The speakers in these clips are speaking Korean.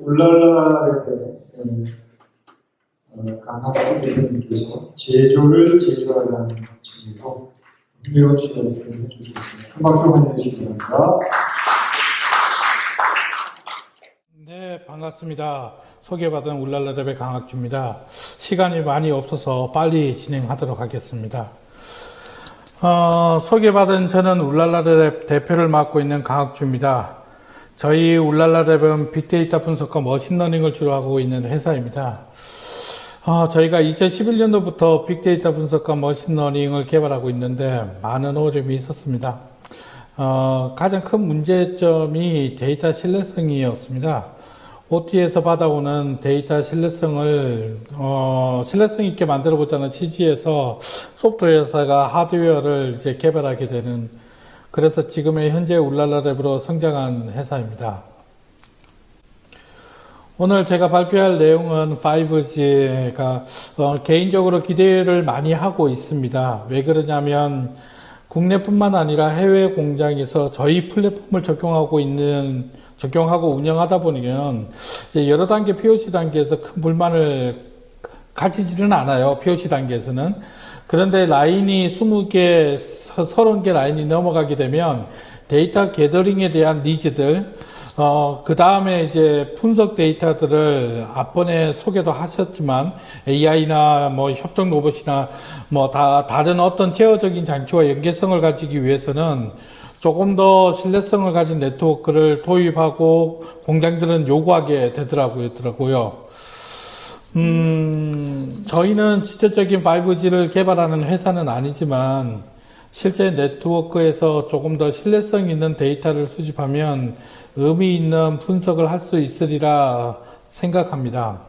울랄라랩의 강하고 대표님께서 제조하자는 질문도 흥미로운 주제를 해주시겠습니다. 큰 박수로 환영해 주시기 바랍니다. 네, 반갑습니다. 소개받은 울랄라랩의 강학주입니다. 시간이 많이 없어서 빨리 진행하도록 하겠습니다. 소개받은 저는 울랄라랩 대표를 맡고 있는 강학주입니다. 저희 울랄라랩은 빅데이터 분석과 머신러닝을 주로 하고 있는 회사입니다. 저희가 2011년도부터 빅데이터 분석과 머신러닝을 개발하고 있는데 많은 어려움이 있었습니다. 가장 큰 문제점이 데이터 신뢰성이었습니다. OT에서 받아오는 데이터 신뢰성을 신뢰성 있게 만들어 보자는 취지에서 소프트웨어 회사가 하드웨어를 이제 개발하게 되는, 그래서 지금의 현재 울랄라랩으로 성장한 회사입니다. 오늘 제가 발표할 내용은 5G가 개인적으로 기대를 많이 하고 있습니다. 왜 그러냐면 국내뿐만 아니라 해외 공장에서 저희 플랫폼을 적용하고 운영하다 보면 이제 여러 단계 POC 단계에서 큰 불만을 가지지는 않아요. POC 단계에서는. 그런데 라인이 20개, 30개 라인이 넘어가게 되면 데이터 게더링에 대한 니즈들, 그 다음에 이제 분석 데이터들을 앞번에 소개도 하셨지만 AI나 뭐 협동 로봇이나 뭐 다른 어떤 제어적인 장치와 연계성을 가지기 위해서는 조금 더 신뢰성을 가진 네트워크를 도입하고 공장들은 요구하게 되더라고요. 저희는 직접적인 5G를 개발하는 회사는 아니지만 실제 네트워크에서 조금 더 신뢰성 있는 데이터를 수집하면 의미 있는 분석을 할 수 있으리라 생각합니다.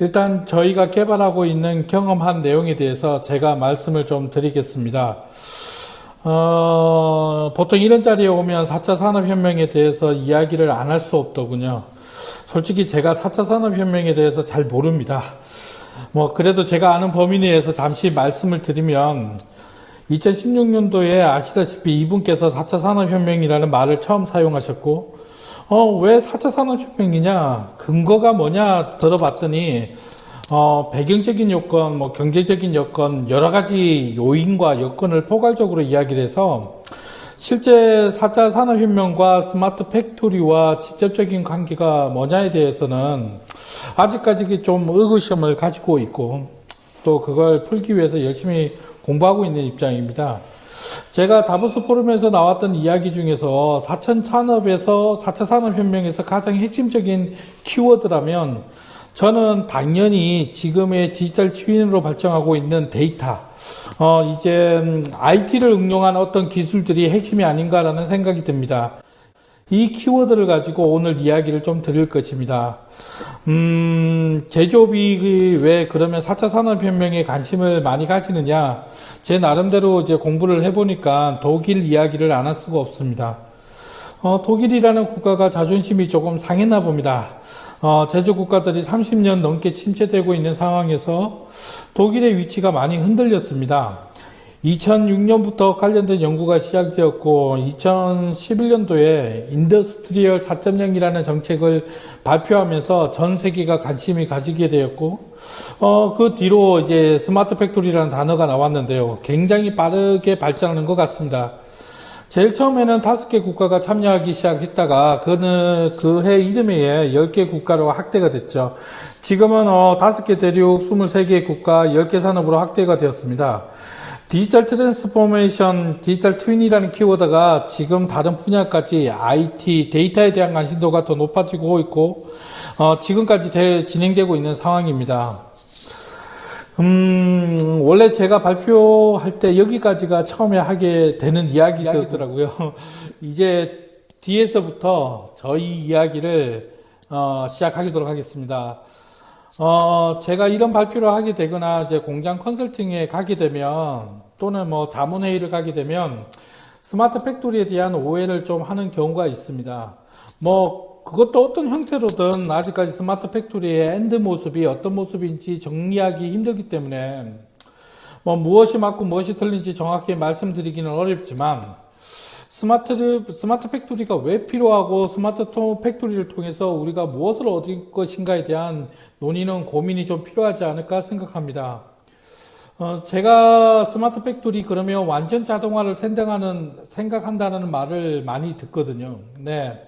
일단 저희가 개발하고 있는 경험한 내용에 대해서 제가 말씀을 좀 드리겠습니다. 보통 이런 자리에 오면 4차 산업혁명에 대해서 이야기를 안 할 수 없더군요. 솔직히 제가 4차 산업혁명에 대해서 잘 모릅니다. 그래도 제가 아는 범위 내에서 잠시 말씀을 드리면 2016년도에 아시다시피 이분께서 4차 산업혁명이라는 말을 처음 사용하셨고, 왜 4차 산업혁명이냐, 근거가 뭐냐 들어봤더니, 배경적인 요건, 경제적인 여건, 여러 가지 요인과 여건을 포괄적으로 이야기를 해서, 실제 4차 산업혁명과 스마트 팩토리와 직접적인 관계가 뭐냐에 대해서는 아직까지 좀 의구심을 가지고 있고, 또 그걸 풀기 위해서 열심히 공부하고 있는 입장입니다. 제가 다보스 포럼에서 나왔던 이야기 중에서 4차 산업혁명에서 가장 핵심적인 키워드라면 저는 당연히 지금의 디지털 트윈으로 발전하고 있는 데이터, 이제 IT를 응용한 어떤 기술들이 핵심이 아닌가라는 생각이 듭니다. 이 키워드를 가지고 오늘 이야기를 좀 드릴 것입니다. 제조업이 왜 그러면 4차 산업혁명에 관심을 많이 가지느냐? 제 나름대로 이제 공부를 해보니까 독일 이야기를 안 할 수가 없습니다. 독일이라는 국가가 자존심이 조금 상했나 봅니다. 제조 국가들이 30년 넘게 침체되고 있는 상황에서 독일의 위치가 많이 흔들렸습니다. 2006년부터 관련된 연구가 시작되었고 2011년도에 인더스트리얼 4.0이라는 정책을 발표하면서 전 세계가 관심이 가지게 되었고 그 뒤로 이제 스마트 팩토리라는 단어가 나왔는데요. 굉장히 빠르게 발전하는 것 같습니다. 제일 처음에는 5개 국가가 참여하기 시작했다가 그해 이듬해에 10개 국가로 확대가 됐죠. 지금은 5개 대륙 23개 국가 10개 산업으로 확대가 되었습니다. 디지털 트랜스포메이션, 디지털 트윈이라는 키워드가 지금 다른 분야까지 IT, 데이터에 대한 관심도가 더 높아지고 있고 지금까지 진행되고 있는 상황입니다. 원래 제가 발표할 때 여기까지가 처음에 하게 되는 이야기더라고요. 이제 뒤에서부터 저희 이야기를 시작하도록 하겠습니다. 제가 이런 발표를 하게 되거나 이제 공장 컨설팅에 가게 되면 또는 자문회의를 가게 되면 스마트 팩토리에 대한 오해를 좀 하는 경우가 있습니다. 그것도 어떤 형태로든 아직까지 스마트 팩토리의 엔드 모습이 어떤 모습인지 정리하기 힘들기 때문에 무엇이 맞고 무엇이 틀린지 정확히 말씀드리기는 어렵지만 스마트 팩토리가 왜 필요하고 스마트 팩토리를 통해서 우리가 무엇을 얻을 것인가에 대한 논의는 고민이 좀 필요하지 않을까 생각합니다. 제가 스마트 팩토리 그러면 완전 자동화를 생각한다는 말을 많이 듣거든요. 네.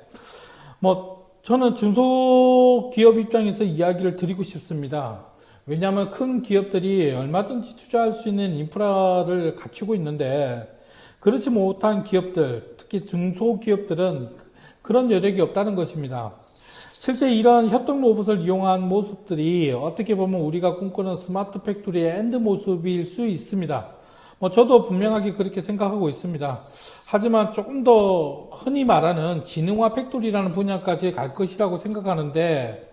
저는 중소기업 입장에서 이야기를 드리고 싶습니다. 왜냐하면 큰 기업들이 얼마든지 투자할 수 있는 인프라를 갖추고 있는데, 그렇지 못한 기업들, 특히 중소기업들은 그런 여력이 없다는 것입니다. 실제 이런 협동 로봇을 이용한 모습들이 어떻게 보면 우리가 꿈꾸는 스마트 팩토리의 엔드 모습일 수 있습니다. 저도 분명하게 그렇게 생각하고 있습니다. 하지만 조금 더 흔히 말하는 지능화 팩토리라는 분야까지 갈 것이라고 생각하는데,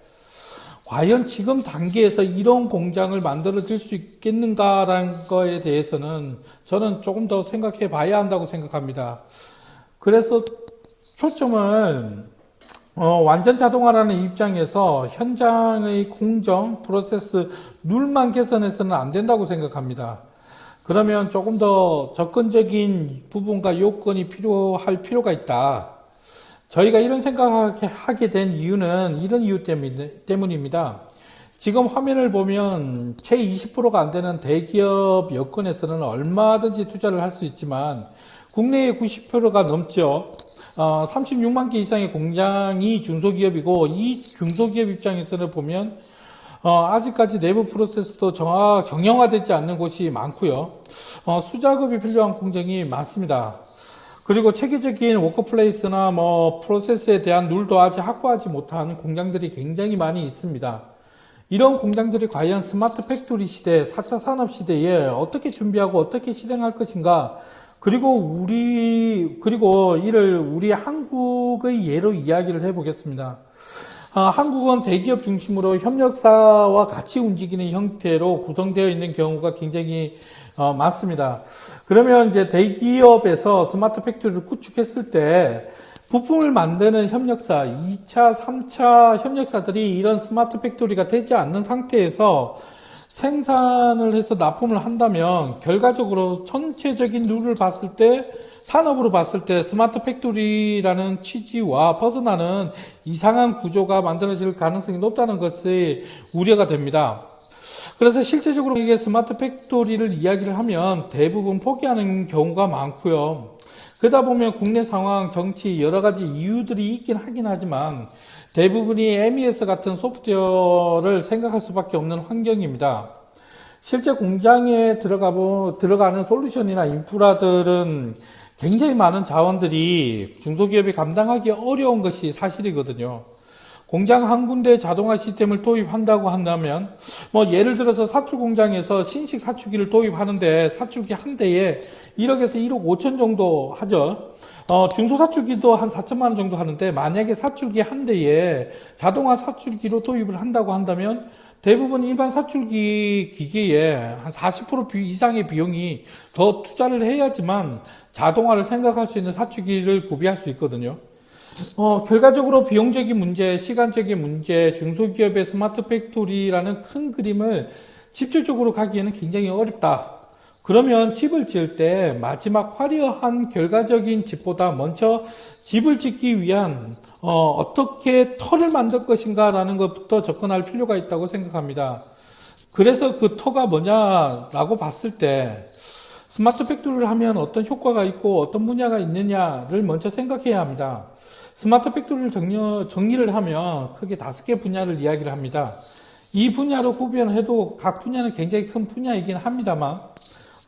과연 지금 단계에서 이런 공장을 만들어질 수 있겠는가라는 거에 대해서는 저는 조금 더 생각해 봐야 한다고 생각합니다. 그래서 초점을 완전 자동화라는 입장에서 현장의 공정, 프로세스, 룰만 개선해서는 안 된다고 생각합니다. 그러면 조금 더 접근적인 부분과 요건이 필요할 필요가 있다. 저희가 이런 생각을 하게 된 이유는 이런 이유 때문입니다. 지금 화면을 보면 채 20%가 안 되는 대기업 여건에서는 얼마든지 투자를 할 수 있지만 국내의 90%가 넘죠. 36만 개 이상의 공장이 중소기업이고, 이 중소기업 입장에서는 보면 아직까지 내부 프로세스도 정형화되지 않는 곳이 많고요. 수작업이 필요한 공장이 많습니다. 그리고 체계적인 워크플레이스나 프로세스에 대한 룰도 아직 확보하지 못한 공장들이 굉장히 많이 있습니다. 이런 공장들이 과연 스마트 팩토리 시대, 4차 산업 시대에 어떻게 준비하고 어떻게 실행할 것인가, 그리고 이를 우리 한국의 예로 이야기를 해보겠습니다. 한국은 대기업 중심으로 협력사와 같이 움직이는 형태로 구성되어 있는 경우가 굉장히 많습니다. 그러면 이제 대기업에서 스마트 팩토리를 구축했을 때 부품을 만드는 협력사, 2차, 3차 협력사들이 이런 스마트 팩토리가 되지 않는 상태에서 생산을 해서 납품을 한다면 결과적으로 전체적인 룰을 봤을 때, 산업으로 봤을 때 스마트 팩토리라는 취지와 벗어나는 이상한 구조가 만들어질 가능성이 높다는 것이 우려가 됩니다. 그래서 실제적으로 이게 스마트 팩토리를 이야기를 하면 대부분 포기하는 경우가 많고요. 그러다 보면 국내 상황, 정치 여러 가지 이유들이 있긴 하긴 하지만 대부분이 MES 같은 소프트웨어를 생각할 수밖에 없는 환경입니다. 실제 공장에 들어가는 솔루션이나 인프라들은 굉장히 많은 자원들이 중소기업이 감당하기 어려운 것이 사실이거든요. 공장 한 군데 자동화 시스템을 도입한다고 한다면, 예를 들어서 사출 공장에서 신식 사출기를 도입하는데 사출기 한 대에 1억에서 1억 5천 정도 하죠. 중소 사출기도 한 4천만 원 정도 하는데, 만약에 사출기 한 대에 자동화 사출기로 도입을 한다고 한다면 대부분 일반 사출기 기계에 한 40% 이상의 비용이 더 투자를 해야지만 자동화를 생각할 수 있는 사출기를 구비할 수 있거든요. 결과적으로 비용적인 문제, 시간적인 문제, 중소기업의 스마트 팩토리라는 큰 그림을 집중적으로 가기에는 굉장히 어렵다. 그러면 집을 지을 때 마지막 화려한 결과적인 집보다 먼저 집을 짓기 위한 어떻게 터를 만들 것인가라는 것부터 접근할 필요가 있다고 생각합니다. 그래서 그 터가 뭐냐라고 봤을 때 스마트 팩토리를 하면 어떤 효과가 있고 어떤 분야가 있느냐를 먼저 생각해야 합니다. 스마트 팩토리를 정리를 하면 크게 5개 분야를 이야기를 합니다. 이 분야로 구별해도 각 분야는 굉장히 큰 분야이긴 합니다만,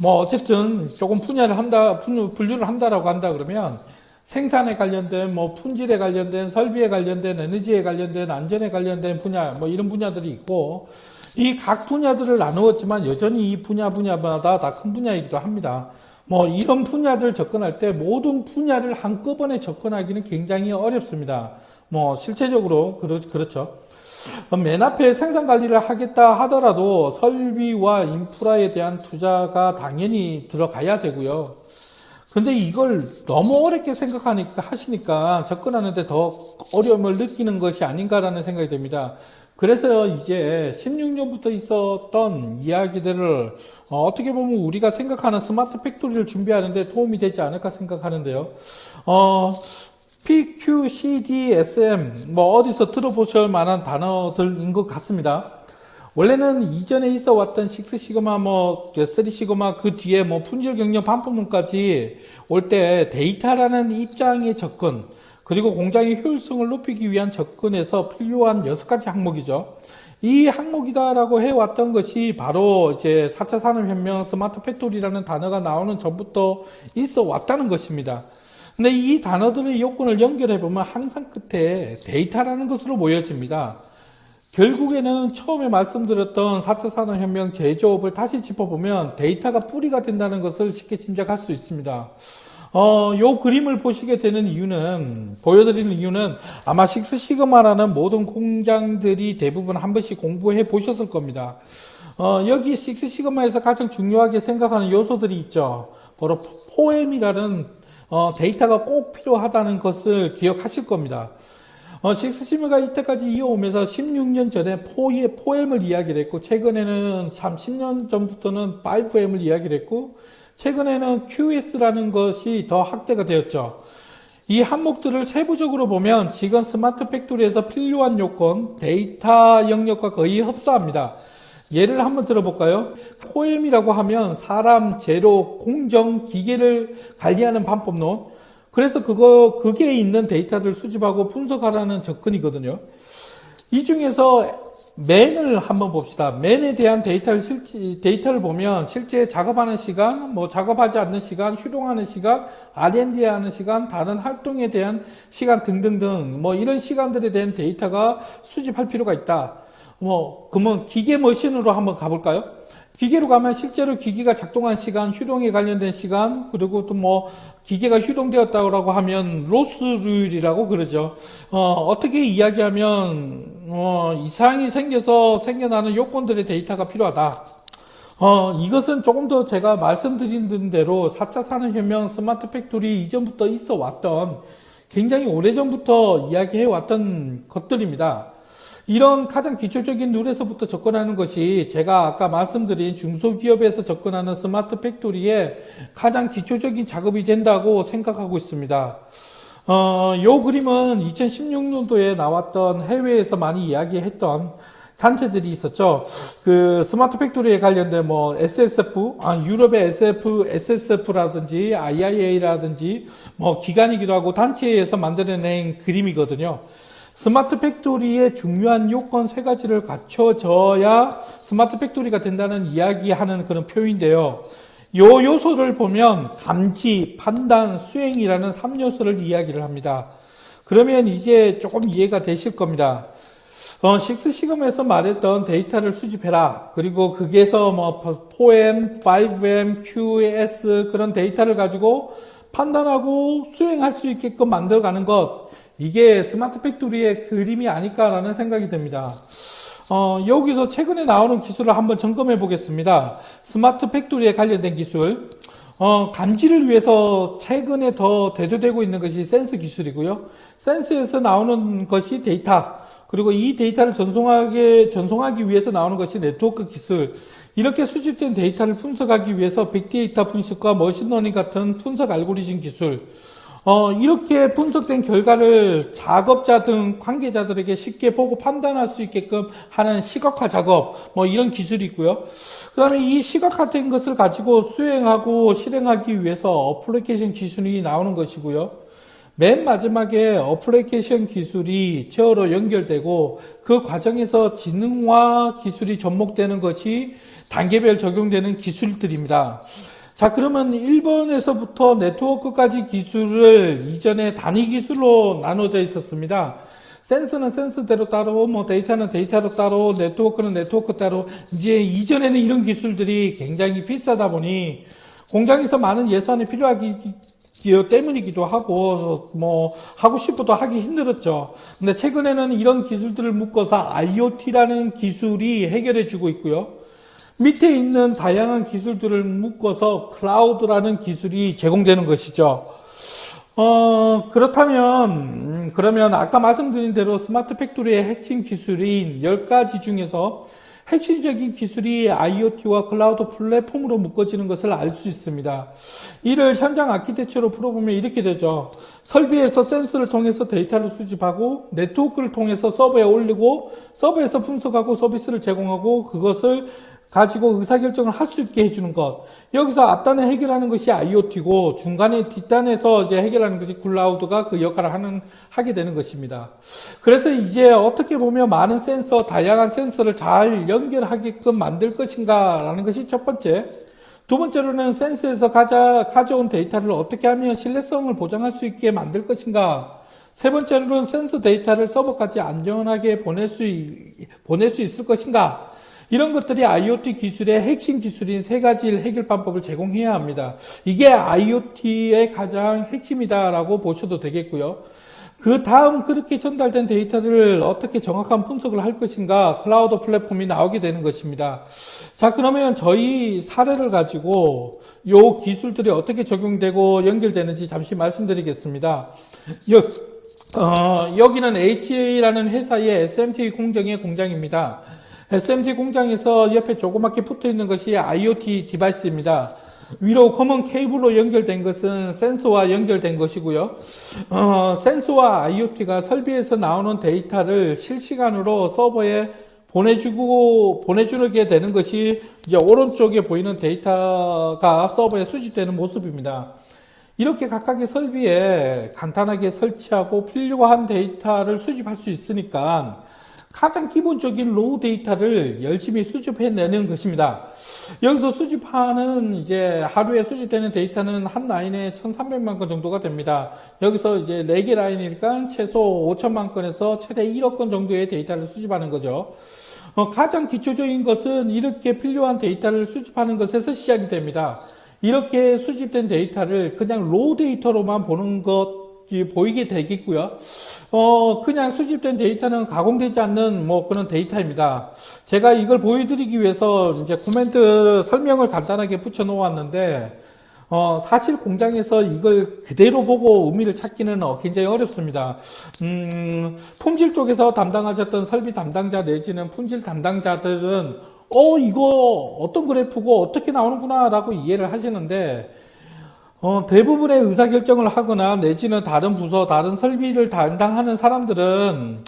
어쨌든 조금 분류를 한다라고 한다 그러면 생산에 관련된, 품질에 관련된, 설비에 관련된, 에너지에 관련된, 안전에 관련된 분야, 이런 분야들이 있고, 이 각 분야들을 나누었지만 여전히 이 분야마다 다 큰 분야이기도 합니다. 이런 분야들 접근할 때 모든 분야를 한꺼번에 접근하기는 굉장히 어렵습니다. 실체적으로 그렇죠. 맨 앞에 생산 관리를 하겠다 하더라도 설비와 인프라에 대한 투자가 당연히 들어가야 되고요. 근데 이걸 너무 어렵게 하시니까 접근하는데 더 어려움을 느끼는 것이 아닌가라는 생각이 듭니다. 그래서 이제 16년부터 있었던 이야기들을 어떻게 보면 우리가 생각하는 스마트 팩토리를 준비하는데 도움이 되지 않을까 생각하는데요. PQCDSM 뭐 어디서 들어보실 만한 단어들인 것 같습니다. 원래는 이전에 있어 왔던 6시그마 뭐 3시그마 그 뒤에 뭐 품질 경영 반품론까지 올 때 데이터라는 입장의 접근 그리고 공장의 효율성을 높이기 위한 접근에서 필요한 6가지 항목이죠. 이 항목이다라고 해왔던 것이 바로 이제 4차 산업혁명 스마트 팩토리라는 단어가 나오는 전부터 있어 왔다는 것입니다. 근데 이 단어들의 요건을 연결해보면 항상 끝에 데이터라는 것으로 모여집니다. 결국에는 처음에 말씀드렸던 4차 산업혁명 제조업을 다시 짚어보면 데이터가 뿌리가 된다는 것을 쉽게 짐작할 수 있습니다. 요 그림을 보시게 되는 이유는, 보여드리는 이유는 아마 식스시그마라는 모든 공장들이 대부분 한 번씩 공부해 보셨을 겁니다. 여기 식스시그마에서 가장 중요하게 생각하는 요소들이 있죠. 바로 포엠이라는 데이터가 꼭 필요하다는 것을 기억하실 겁니다. 식스시그마가 이때까지 이어오면서 16년 전에 포엠을 이야기를 했고, 최근에는 10년 전부터는 5M을 이야기를 했고, 최근에는 QS라는 것이 더 확대가 되었죠. 이 항목들을 세부적으로 보면 지금 스마트 팩토리에서 필요한 요건, 데이터 영역과 거의 흡사합니다. 예를 한번 들어볼까요? 포엠이라고 하면 사람, 재료, 공정, 기계를 관리하는 반법론. 그래서 그게 있는 데이터를 수집하고 분석하라는 접근이거든요. 이 중에서 맨을 한번 봅시다. 맨에 대한 데이터를 보면 실제 작업하는 시간, 뭐 작업하지 않는 시간, 휴동하는 시간, R&D 하는 시간, 다른 활동에 대한 시간 등등등 뭐 이런 시간들에 대한 데이터가 수집할 필요가 있다. 그러면 기계 머신으로 한번 가볼까요? 기계로 가면 실제로 기계가 작동한 시간, 휴동에 관련된 시간, 그리고 또 뭐 기계가 휴동되었다고 하면 로스율이라고 그러죠. 어떻게 이야기하면 이상이 생겨서 생겨나는 요건들의 데이터가 필요하다. 이것은 조금 더 제가 말씀드린 대로 4차 산업혁명 스마트 팩토리 이전부터 있어 왔던 굉장히 오래전부터 이야기해 왔던 것들입니다. 이런 가장 기초적인 룰에서부터 접근하는 것이 제가 아까 말씀드린 중소기업에서 접근하는 스마트 팩토리의 가장 기초적인 작업이 된다고 생각하고 있습니다. 요 그림은 2016년도에 나왔던 해외에서 많이 이야기했던 단체들이 있었죠. 그 스마트 팩토리에 관련된 뭐 SSF, 유럽의 SSF라든지 IIA라든지 뭐 기관이기도 하고 단체에서 만들어낸 그림이거든요. 스마트 팩토리의 중요한 요건 3가지를 갖춰져야 스마트 팩토리가 된다는 이야기하는 그런 표인데요. 요 요소를 보면 감지, 판단, 수행이라는 3요소를 이야기를 합니다. 그러면 이제 조금 이해가 되실 겁니다. 식스시그마에서 말했던 데이터를 수집해라. 그리고 거기에서 뭐 4M, 5M, QS 그런 데이터를 가지고 판단하고 수행할 수 있게끔 만들어가는 것. 이게 스마트 팩토리의 그림이 아닐까라는 생각이 듭니다. 여기서 최근에 나오는 기술을 한번 점검해 보겠습니다. 스마트 팩토리에 관련된 기술. 감지를 위해서 최근에 더 대두되고 있는 것이 센서 기술이고요. 센서에서 나오는 것이 데이터. 그리고 이 데이터를 전송하기 위해서 나오는 것이 네트워크 기술. 이렇게 수집된 데이터를 분석하기 위해서 빅데이터 분석과 머신러닝 같은 분석 알고리즘 기술. 이렇게 분석된 결과를 작업자 등 관계자들에게 쉽게 보고 판단할 수 있게끔 하는 시각화 작업, 뭐 이런 기술이 있고요. 그 다음에 이 시각화된 것을 가지고 수행하고 실행하기 위해서 어플리케이션 기술이 나오는 것이고요. 맨 마지막에 어플리케이션 기술이 제어로 연결되고 그 과정에서 지능화 기술이 접목되는 것이 단계별 적용되는 기술들입니다. 자, 그러면 1번에서부터 네트워크까지 기술을 이전에 단위 기술로 나눠져 있었습니다. 센서는 센서대로 따로, 뭐 데이터는 데이터로 따로, 네트워크는 네트워크 따로. 이제 이전에는 이런 기술들이 굉장히 비싸다 보니 공장에서 많은 예산이 필요하기 때문이기도 하고, 뭐 하고 싶어도 하기 힘들었죠. 근데 최근에는 이런 기술들을 묶어서 IoT라는 기술이 해결해 주고 있고요. 밑에 있는 다양한 기술들을 묶어서 클라우드라는 기술이 제공되는 것이죠. 그러면 아까 말씀드린 대로 스마트 팩토리의 핵심 기술인 10가지 중에서 핵심적인 기술이 IoT와 클라우드 플랫폼으로 묶어지는 것을 알 수 있습니다. 이를 현장 아키텍처로 풀어보면 이렇게 되죠. 설비에서 센서를 통해서 데이터를 수집하고 네트워크를 통해서 서버에 올리고 서버에서 분석하고 서비스를 제공하고 그것을 가지고 의사결정을 할 수 있게 해주는 것. 여기서 앞단에 해결하는 것이 IoT고 중간에 뒷단에서 이제 해결하는 것이 클라우드가 그 역할을 하게 되는 것입니다. 그래서 이제 어떻게 보면 많은 센서, 다양한 센서를 잘 연결하게끔 만들 것인가라는 것이 첫 번째. 두 번째로는 센서에서 가져온 데이터를 어떻게 하면 신뢰성을 보장할 수 있게 만들 것인가. 세 번째로는 센서 데이터를 서버까지 안전하게 보낼 수 있을 것인가. 이런 것들이 IoT 기술의 핵심 기술인 세 가지 해결 방법을 제공해야 합니다. 이게 IoT의 가장 핵심이다라고 보셔도 되겠고요. 그 다음 그렇게 전달된 데이터를 어떻게 정확한 분석을 할 것인가 클라우드 플랫폼이 나오게 되는 것입니다. 자, 그러면 저희 사례를 가지고 요 기술들이 어떻게 적용되고 연결되는지 잠시 말씀드리겠습니다. 여기는 HA라는 회사의 SMT 공정의 공장입니다. SMT 공장에서 옆에 조그맣게 붙어 있는 것이 IoT 디바이스입니다. 위로 검은 케이블로 연결된 것은 센서와 연결된 것이고요. 센서와 IoT가 설비에서 나오는 데이터를 실시간으로 서버에 보내주게 되는 것이 이제 오른쪽에 보이는 데이터가 서버에 수집되는 모습입니다. 이렇게 각각의 설비에 간단하게 설치하고 필요한 데이터를 수집할 수 있으니까 가장 기본적인 로우 데이터를 열심히 수집해내는 것입니다. 여기서 수집하는 이제 하루에 수집되는 데이터는 한 라인에 1300만 건 정도가 됩니다. 여기서 이제 4개 라인이니까 최소 5천만 건에서 최대 1억 건 정도의 데이터를 수집하는 거죠. 가장 기초적인 것은 이렇게 필요한 데이터를 수집하는 것에서 시작이 됩니다. 이렇게 수집된 데이터를 그냥 로우 데이터로만 보이게 되겠고요. 그냥 수집된 데이터는 가공되지 않는 그런 데이터입니다. 제가 이걸 보여드리기 위해서 이제 코멘트 설명을 간단하게 붙여 놓았는데, 사실 공장에서 이걸 그대로 보고 의미를 찾기는 굉장히 어렵습니다. 품질 쪽에서 담당하셨던 설비 담당자 내지는 품질 담당자들은 이거 어떤 그래프고 어떻게 나오는구나 라고 이해를 하시는데, 대부분의 의사결정을 하거나 내지는 다른 부서, 다른 설비를 담당하는 사람들은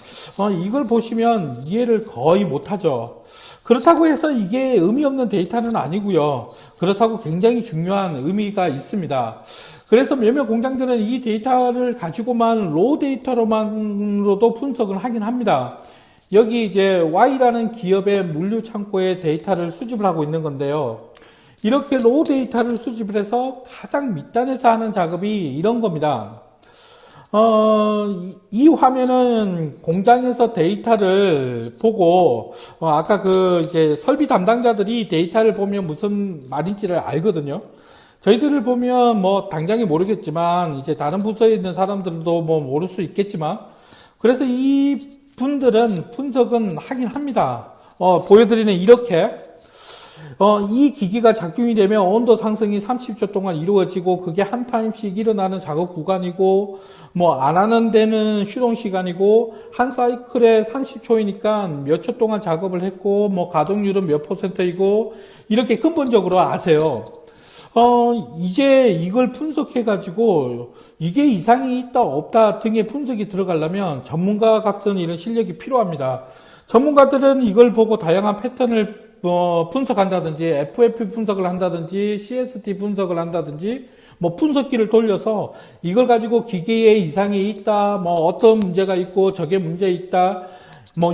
이걸 보시면 이해를 거의 못하죠. 그렇다고 해서 이게 의미 없는 데이터는 아니고요. 그렇다고 굉장히 중요한 의미가 있습니다. 그래서 몇몇 공장들은 이 데이터를 가지고만 로우 데이터로만으로도 분석을 하긴 합니다. 여기 이제 Y라는 기업의 물류 창고에 데이터를 수집을 하고 있는 건데요. 이렇게 로우 데이터를 수집을 해서 가장 밑단에서 하는 작업이 이런 겁니다. 이 화면은 공장에서 데이터를 보고, 아까 이제 설비 담당자들이 데이터를 보면 무슨 말인지를 알거든요. 저희들을 보면 당장에 모르겠지만, 이제 다른 부서에 있는 사람들도 모를 수 있겠지만, 그래서 이 분들은 분석은 하긴 합니다. 보여드리는 이렇게. 이 기기가 작동이 되면 온도 상승이 30초 동안 이루어지고 그게 한 타임씩 일어나는 작업 구간이고 안 하는 데는 휴동 시간이고 한 사이클에 30초이니까 몇 초 동안 작업을 했고 가동률은 몇 %이고 이렇게 근본적으로 아세요. 이제 이걸 분석해 가지고 이게 이상이 있다 없다 등의 분석이 들어가려면 전문가 같은 이런 실력이 필요합니다. 전문가들은 이걸 보고 다양한 패턴을 분석한다든지 FFP 분석을 한다든지 CST 분석을 한다든지 분석기를 돌려서 이걸 가지고 기계에 이상이 있다, 어떤 문제가 있고 저게 문제 있다,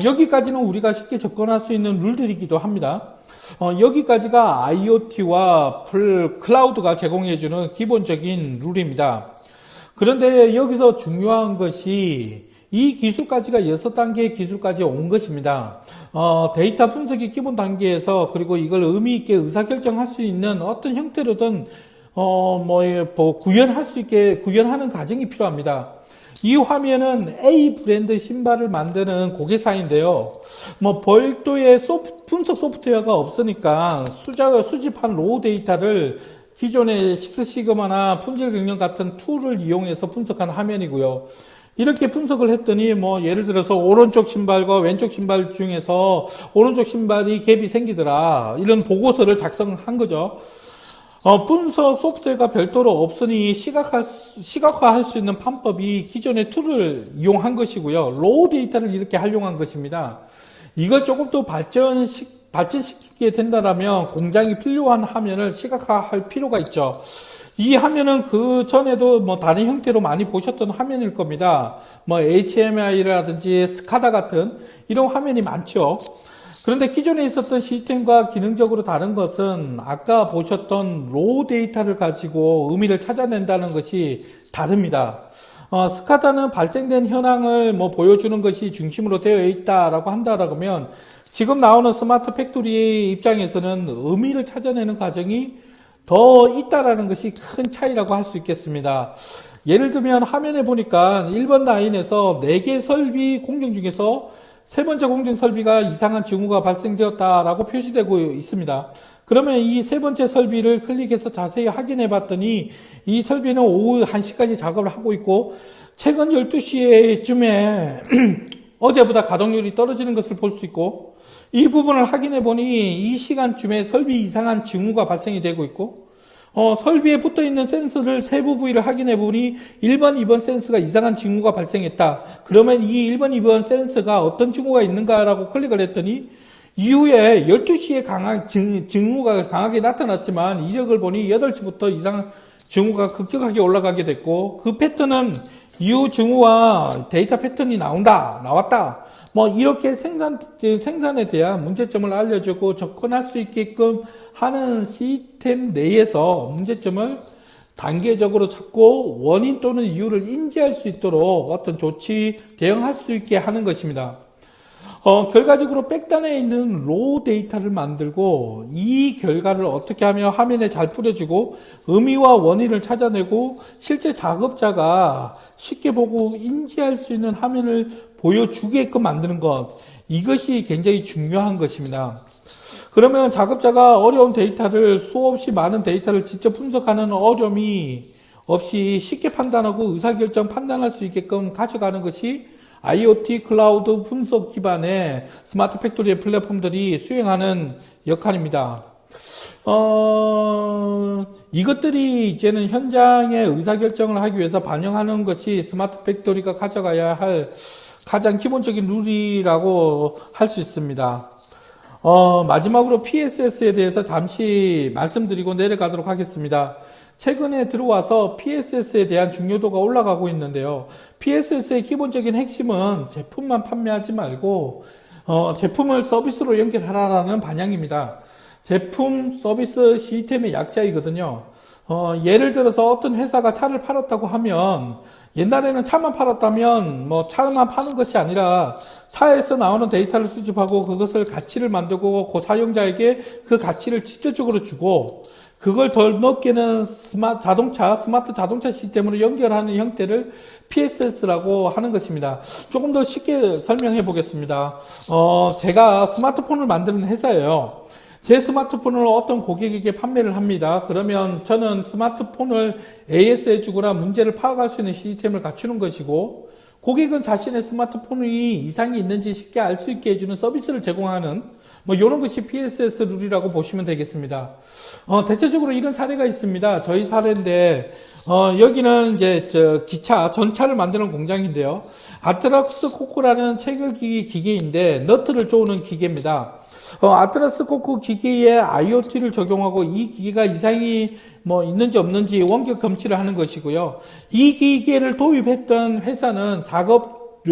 여기까지는 우리가 쉽게 접근할 수 있는 룰들이기도 합니다. 여기까지가 IoT와 클라우드가 제공해주는 기본적인 룰입니다. 그런데 여기서 중요한 것이 이 기술까지가 6단계의 기술까지 온 것입니다. 데이터 분석의 기본 단계에서 그리고 이걸 의미 있게 의사결정할 수 있는 어떤 형태로든 구현할 수 있게 구현하는 과정이 필요합니다. 이 화면은 A 브랜드 신발을 만드는 고객사인데요. 별도의 분석 소프트웨어가 없으니까 수집한 로우 데이터를 기존의 식스시그마나 품질 경영 같은 툴을 이용해서 분석한 화면이고요. 이렇게 분석을 했더니 예를 들어서 오른쪽 신발과 왼쪽 신발 중에서 오른쪽 신발이 갭이 생기더라. 이런 보고서를 작성한 거죠. 분석 소프트웨어가 별도로 없으니 시각화할 수 있는 방법이 기존의 툴을 이용한 것이고요. 로우 데이터를 이렇게 활용한 것입니다. 이걸 조금 더 발전시키게 된다면 공장이 필요한 화면을 시각화할 필요가 있죠. 이 화면은 그 전에도 다른 형태로 많이 보셨던 화면일 겁니다. HMI라든지 스카다 같은 이런 화면이 많죠. 그런데 기존에 있었던 시스템과 기능적으로 다른 것은 아까 보셨던 로우 데이터를 가지고 의미를 찾아낸다는 것이 다릅니다. 스카다는 발생된 현황을 보여주는 것이 중심으로 되어 있다라고 한다라면 지금 나오는 스마트 팩토리의 입장에서는 의미를 찾아내는 과정이 더 있다라는 것이 큰 차이라고 할 수 있겠습니다. 예를 들면 화면에 보니까 1번 라인에서 4개 설비 공정 중에서 세 번째 공정 설비가 이상한 징후가 발생되었다라고 표시되고 있습니다. 그러면 이 세 번째 설비를 클릭해서 자세히 확인해 봤더니 이 설비는 오후 1시까지 작업을 하고 있고 최근 12시쯤에 어제보다 가동률이 떨어지는 것을 볼 수 있고 이 부분을 확인해 보니 이 시간쯤에 설비 이상한 징후가 발생이 되고 있고 설비에 붙어 있는 센서를 세부 부위를 확인해 보니 1번, 2번 센서가 이상한 징후가 발생했다. 그러면 이 1번, 2번 센서가 어떤 징후가 있는가라고 클릭을 했더니 이후에 12시에 징후가 강하게 나타났지만 이력을 보니 8시부터 이상 징후가 급격하게 올라가게 됐고 그 패턴은 이후 징후와 데이터 패턴이 나왔다. 이렇게 생산에 대한 문제점을 알려주고 접근할 수 있게끔 하는 시스템 내에서 문제점을 단계적으로 찾고 원인 또는 이유를 인지할 수 있도록 어떤 조치, 대응할 수 있게 하는 것입니다. 결과적으로 백단에 있는 로우 데이터를 만들고 이 결과를 어떻게 하면 화면에 잘 뿌려주고 의미와 원인을 찾아내고 실제 작업자가 쉽게 보고 인지할 수 있는 화면을 보여주게끔 만드는 것, 이것이 굉장히 중요한 것입니다. 그러면 작업자가 어려운 데이터를 수없이 많은 데이터를 직접 분석하는 어려움이 없이 쉽게 판단하고 의사결정 판단할 수 있게끔 가져가는 것이 IoT 클라우드 분석 기반의 스마트 팩토리의 플랫폼들이 수행하는 역할입니다. 이것들이 이제는 현장의 의사결정을 하기 위해서 반영하는 것이 스마트 팩토리가 가져가야 할 가장 기본적인 룰이라고 할 수 있습니다. 마지막으로 PSS에 대해서 잠시 말씀드리고 내려가도록 하겠습니다. 최근에 들어와서 PSS에 대한 중요도가 올라가고 있는데요. PSS의 기본적인 핵심은 제품만 판매하지 말고 제품을 서비스로 연결하라는 방향입니다. 제품 서비스 시스템의 약자이거든요. 예를 들어서 어떤 회사가 차를 팔았다고 하면 옛날에는 차만 팔았다면 차만 파는 것이 아니라 차에서 나오는 데이터를 수집하고 그것을 가치를 만들고 그 사용자에게 그 가치를 직접적으로 주고 그걸 더 넓게는 스마트 자동차 시스템으로 연결하는 형태를 PSS라고 하는 것입니다. 조금 더 쉽게 설명해 보겠습니다. 제가 스마트폰을 만드는 회사예요. 제 스마트폰을 어떤 고객에게 판매를 합니다. 그러면 저는 스마트폰을 AS에 주거나 문제를 파악할 수 있는 시스템을 갖추는 것이고, 고객은 자신의 스마트폰이 이상이 있는지 쉽게 알 수 있게 해주는 서비스를 제공하는 이런 것이 PSS 룰이라고 보시면 되겠습니다. 대체적으로 이런 사례가 있습니다. 저희 사례인데 여기는 이제 기차 전차를 만드는 공장인데요. 아트라스 코코라는 체결기 기계인데 너트를 쪼는 기계입니다. 아트라스 코코 기계에 IoT를 적용하고 이 기계가 이상이 있는지 없는지 원격 검치를 하는 것이고요. 이 기계를 도입했던 회사는 작업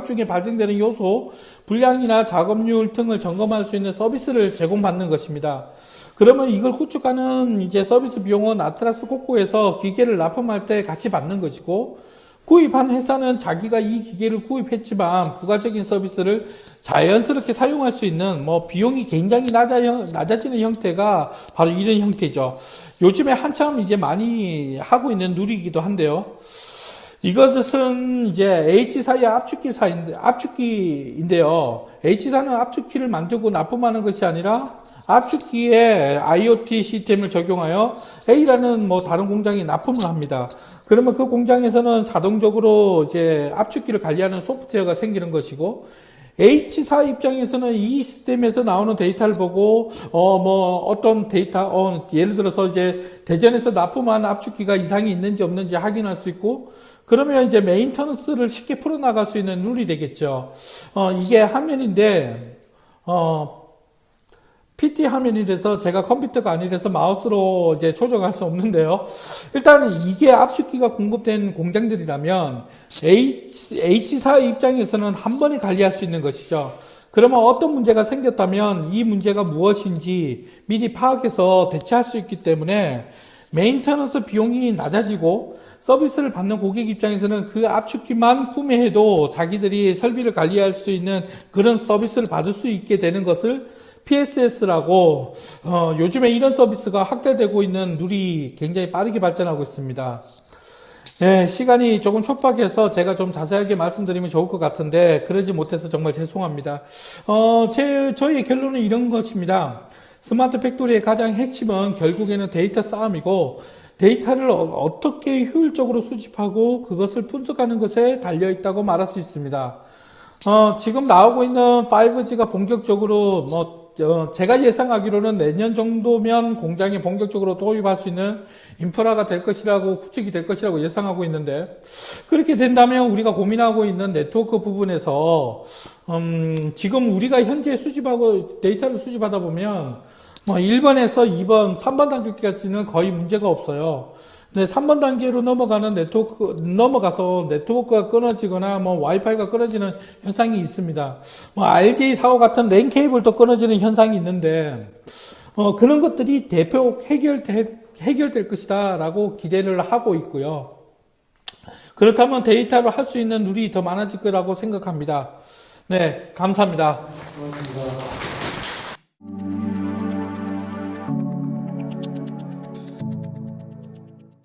중에 발생되는 요소, 불량이나 작업률 등을 점검할 수 있는 서비스를 제공받는 것입니다. 그러면 이걸 구축하는 이제 서비스 비용은 아트라스 코코에서 기계를 납품할 때 같이 받는 것이고, 구입한 회사는 자기가 이 기계를 구입했지만 부가적인 서비스를 자연스럽게 사용할 수 있는 비용이 굉장히 낮아지는 형태가 바로 이런 형태죠. 요즘에 한참 이제 많이 하고 있는 룰이기도 한데요. 이것은 이제 H사의 압축기인데요. H사는 압축키를 만들고 납품하는 것이 아니라 압축기에 IoT 시스템을 적용하여 A라는 뭐 다른 공장이 납품을 합니다. 그러면 그 공장에서는 자동적으로 이제 압축기를 관리하는 소프트웨어가 생기는 것이고, H사 입장에서는 이 시스템에서 나오는 데이터를 보고, 어떤 데이터, 예를 들어서 이제 대전에서 납품한 압축기가 이상이 있는지 없는지 확인할 수 있고, 그러면 이제 메인터넌스를 쉽게 풀어나갈 수 있는 룰이 되겠죠. 이게 화면인데, PT 화면이라서 제가 컴퓨터가 아니라서 마우스로 이제 조정할 수 없는데요. 일단 이게 압축기가 공급된 공장들이라면 H사 입장에서는 한 번에 관리할 수 있는 것이죠. 그러면 어떤 문제가 생겼다면 이 문제가 무엇인지 미리 파악해서 대처할 수 있기 때문에 메인터넌스 비용이 낮아지고 서비스를 받는 고객 입장에서는 그 압축기만 구매해도 자기들이 설비를 관리할 수 있는 그런 서비스를 받을 수 있게 되는 것을 PSS라고 요즘에 이런 서비스가 확대되고 있는 룰이 굉장히 빠르게 발전하고 있습니다. 네, 시간이 조금 촉박해서 제가 좀 자세하게 말씀드리면 좋을 것 같은데 그러지 못해서 정말 죄송합니다. 저희의 결론은 이런 것입니다. 스마트 팩토리의 가장 핵심은 결국에는 데이터 싸움이고 데이터를 어떻게 효율적으로 수집하고 그것을 분석하는 것에 달려있다고 말할 수 있습니다. 지금 나오고 있는 5G가 본격적으로 제가 예상하기로는 내년 정도면 공장에 본격적으로 도입할 수 있는 인프라가 될 것이라고 구축이 될 것이라고 예상하고 있는데 그렇게 된다면 우리가 고민하고 있는 네트워크 부분에서 지금 우리가 현재 수집하고 데이터를 수집하다 보면 1번에서 2번, 3번 단계까지는 거의 문제가 없어요. 근데 3번 단계로 넘어가서 네트워크가 끊어지거나 와이파이가 끊어지는 현상이 있습니다. RJ 사고 같은 랜 케이블도 끊어지는 현상이 있는데, 그런 것들이 대폭 해결될 것이다 라고 기대를 하고 있고요. 그렇다면 데이터로 할 수 있는 룰이 더 많아질 거라고 생각합니다. 네, 감사합니다. 고맙습니다.